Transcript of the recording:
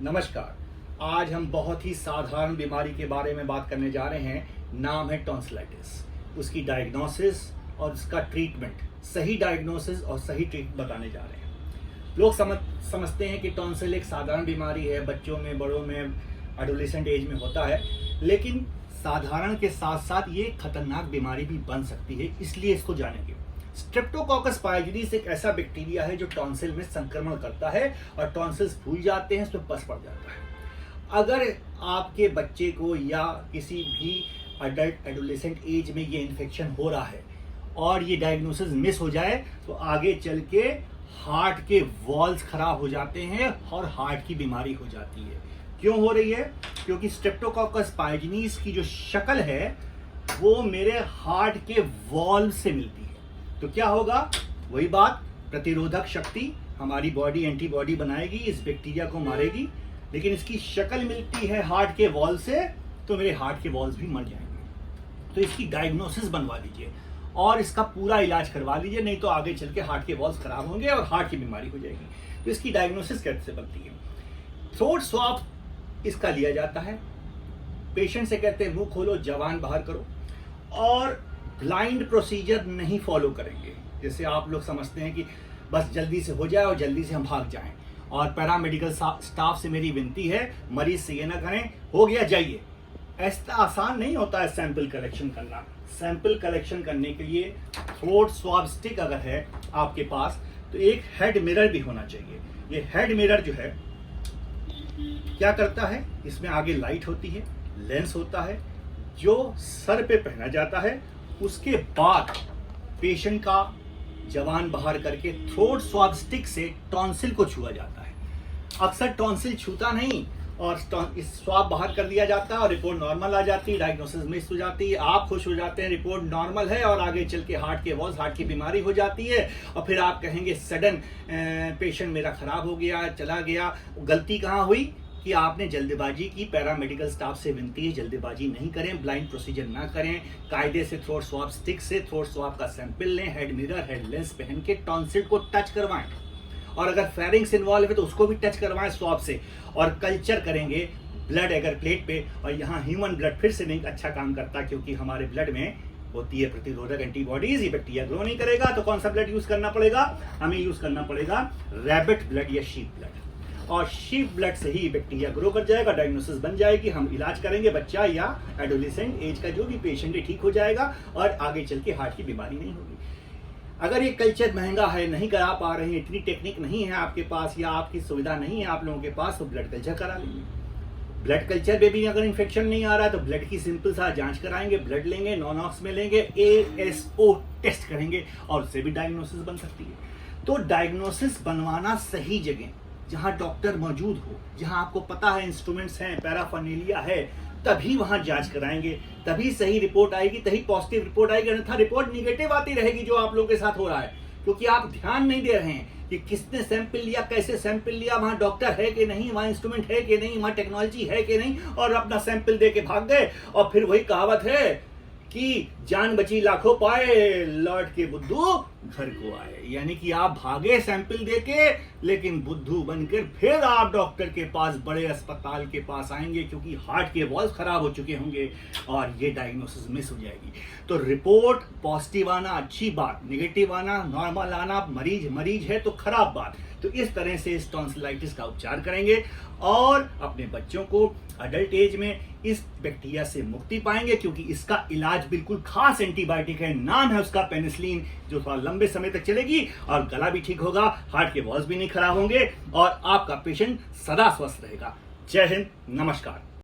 नमस्कार। आज हम बहुत ही साधारण बीमारी के बारे में बात करने जा रहे हैं। नाम है टॉन्सिलाइटिस। उसकी डायग्नोसिस और उसका ट्रीटमेंट, सही डायग्नोसिस और सही ट्रीटमेंट बताने जा रहे हैं। लोग समझते हैं कि टॉन्सिल एक साधारण बीमारी है, बच्चों में, बड़ों में, एडोलेसेंट एज में होता है, लेकिन साधारण के साथ साथ ये खतरनाक बीमारी भी बन सकती है, इसलिए इसको जानेंगे। स्ट्रेप्टोकोकस पाइजनीस एक ऐसा बैक्टीरिया है जो टॉन्सिल में संक्रमण करता है और टॉन्सिल्स फूल जाते हैं, उसमें पस पड़ जाता है। अगर आपके बच्चे को या किसी भी अडल्ट एडोलेसेंट एज में ये इन्फेक्शन हो रहा है और ये डायग्नोसिस मिस हो जाए तो आगे चल के हार्ट के वॉल्स खराब हो जाते हैं और हार्ट की बीमारी हो जाती है। क्यों हो रही है? क्योंकि स्ट्रेप्टोकोकस पाइजनीस की जो शक्ल है वो मेरे हार्ट के वॉल्व से मिलती है। तो क्या होगा? वही बात, प्रतिरोधक शक्ति, हमारी बॉडी एंटीबॉडी बनाएगी, इस बैक्टीरिया को मारेगी, लेकिन इसकी शक्ल मिलती है हार्ट के वॉल से, तो मेरे हार्ट के वॉल्स भी मर जाएंगे। तो इसकी डायग्नोसिस बनवा लीजिए और इसका पूरा इलाज करवा लीजिए, नहीं तो आगे चल के हार्ट के वॉल्स खराब होंगे और हार्ट की बीमारी हो जाएगी। तो इसकी डायग्नोसिस कैसे बनती है? थ्रोट स्वाब इसका लिया जाता है। पेशेंट से कहते हैं मुंह खोलो, जबान बाहर करो, और ब्लाइंड प्रोसीजर नहीं फॉलो करेंगे। जैसे आप लोग समझते हैं कि बस जल्दी से हो जाए और जल्दी से हम भाग जाएं, और पैरामेडिकल स्टाफ से मेरी विनती है मरीज से ये ना करें हो गया जाइए। ऐसा आसान नहीं होता है सैंपल कलेक्शन करना। सैंपल कलेक्शन करने के लिए थ्रोट स्वाब स्टिक अगर है आपके पास तो एक हेड मिरर भी होना चाहिए। ये हेड मिरर जो है क्या करता है, इसमें आगे लाइट होती है, लेंस होता है जो सर पे पहना जाता है। उसके बाद पेशेंट का जबान बाहर करके थ्रोट स्वाब स्टिक से टॉन्सिल को छुआ जाता है। अक्सर टॉन्सिल छूता नहीं और इस स्वाब बाहर कर दिया जाता है और रिपोर्ट नॉर्मल आ जाती है, डायग्नोसिस मिस हो जाती है, आप खुश हो जाते हैं, रिपोर्ट नॉर्मल है, और आगे चल के हार्ट के वॉल्स, हार्ट की बीमारी हो जाती है, और फिर आप कहेंगे सडन पेशेंट मेरा खराब हो गया, चला गया। गलती कहाँ हुई कि आपने जल्दबाजी की। पैरामेडिकल स्टाफ से विनती है जल्दबाजी नहीं करें, ब्लाइंड प्रोसीजर ना करें, कायदे से थ्रोट स्वाब स्टिक से थ्रोट स्वाब का सैंपल लें, हेड मिरर, हेड लेंस पहन के टॉन्सिल को टच करवाएं, और अगर फेरिंग्स इन्वॉल्व है तो उसको भी टच करवाएं स्वाब से, और कल्चर करेंगे ब्लड अगर प्लेट पे। और यहाँ ह्यूमन ब्लड फिर से नहीं अच्छा काम करता, क्योंकि हमारे ब्लड में होती है प्रतिरोधक एंटीबॉडीज, ये बैक्टीरिया ग्रो नहीं करेगा। तो कौन सा ब्लड यूज करना पड़ेगा? हमें यूज करना पड़ेगा रैबिट ब्लड या शीप ब्लड, और शीप ब्लड से ही बैक्टीरिया ग्रो कर जाएगा, डायग्नोसिस बन जाएगी, हम इलाज करेंगे, बच्चा या एडोलेसेंट एज का जो भी पेशेंट है ठीक हो जाएगा और आगे चल के हार्ट की बीमारी नहीं होगी। अगर ये कल्चर महंगा है, नहीं करा पा रहे हैं, इतनी टेक्निक नहीं है आपके पास या आपकी सुविधा नहीं है आप लोगों के पास, तो ब्लड कल्चर करा लेंगे। ब्लड कल्चर में भी अगर इन्फेक्शन नहीं आ रहा है तो ब्लड की सिंपल सा जांच कराएंगे, ब्लड लेंगे, नॉनऑक्स में लेंगे, ASO टेस्ट करेंगे, और उससे भी डायग्नोसिस बन सकती है। तो डायग्नोसिस बनवाना सही जगह, जहां डॉक्टर मौजूद हो, जहां आपको पता है इंस्ट्रूमेंट्स हैं, पैराफर्नेलिया है, तभी वहां जांच कराएंगे, तभी सही रिपोर्ट आएगी, तभी पॉजिटिव रिपोर्ट आएगी। अन्यथा रिपोर्ट निगेटिव आती रहेगी जो आप लोगों के साथ हो रहा है, क्योंकि आप ध्यान नहीं दे रहे हैं कि किसने सैंपल लिया, कैसे सैंपल लिया, वहां डॉक्टर है कि नहीं, वहां इंस्ट्रूमेंट है कि नहीं, वहां टेक्नोलॉजी है कि नहीं, और अपना सैंपल दे के भाग गए। और फिर वही कहावत है कि जान बची लाखों पाए, लौट के बुद्धू घर को आए। यानी कि आप भागे सैंपल देके, लेकिन बुद्धू बनकर फिर आप डॉक्टर के पास, बड़े अस्पताल के पास आएंगे, क्योंकि हार्ट के वॉल्स खराब हो चुके होंगे और ये डायग्नोसिस मिस हो जाएगी। तो रिपोर्ट पॉजिटिव आना अच्छी बात, नेगेटिव आना, नॉर्मल आना, मरीज है तो खराब बात। तो इस तरह से इस टॉन्सिलाइटिस का उपचार करेंगे और अपने बच्चों को अडल्ट एज में इस बैक्टीरिया से मुक्ति पाएंगे, क्योंकि इसका इलाज बिल्कुल खास एंटीबायोटिक है, नाम है उसका पेनिसिलिन, जो थोड़ा लंबे समय तक चलेगी और गला भी ठीक होगा, हार्ट के वॉल्स भी नहीं खराब होंगे और आपका पेशेंट सदा स्वस्थ रहेगा। जय हिंद, नमस्कार।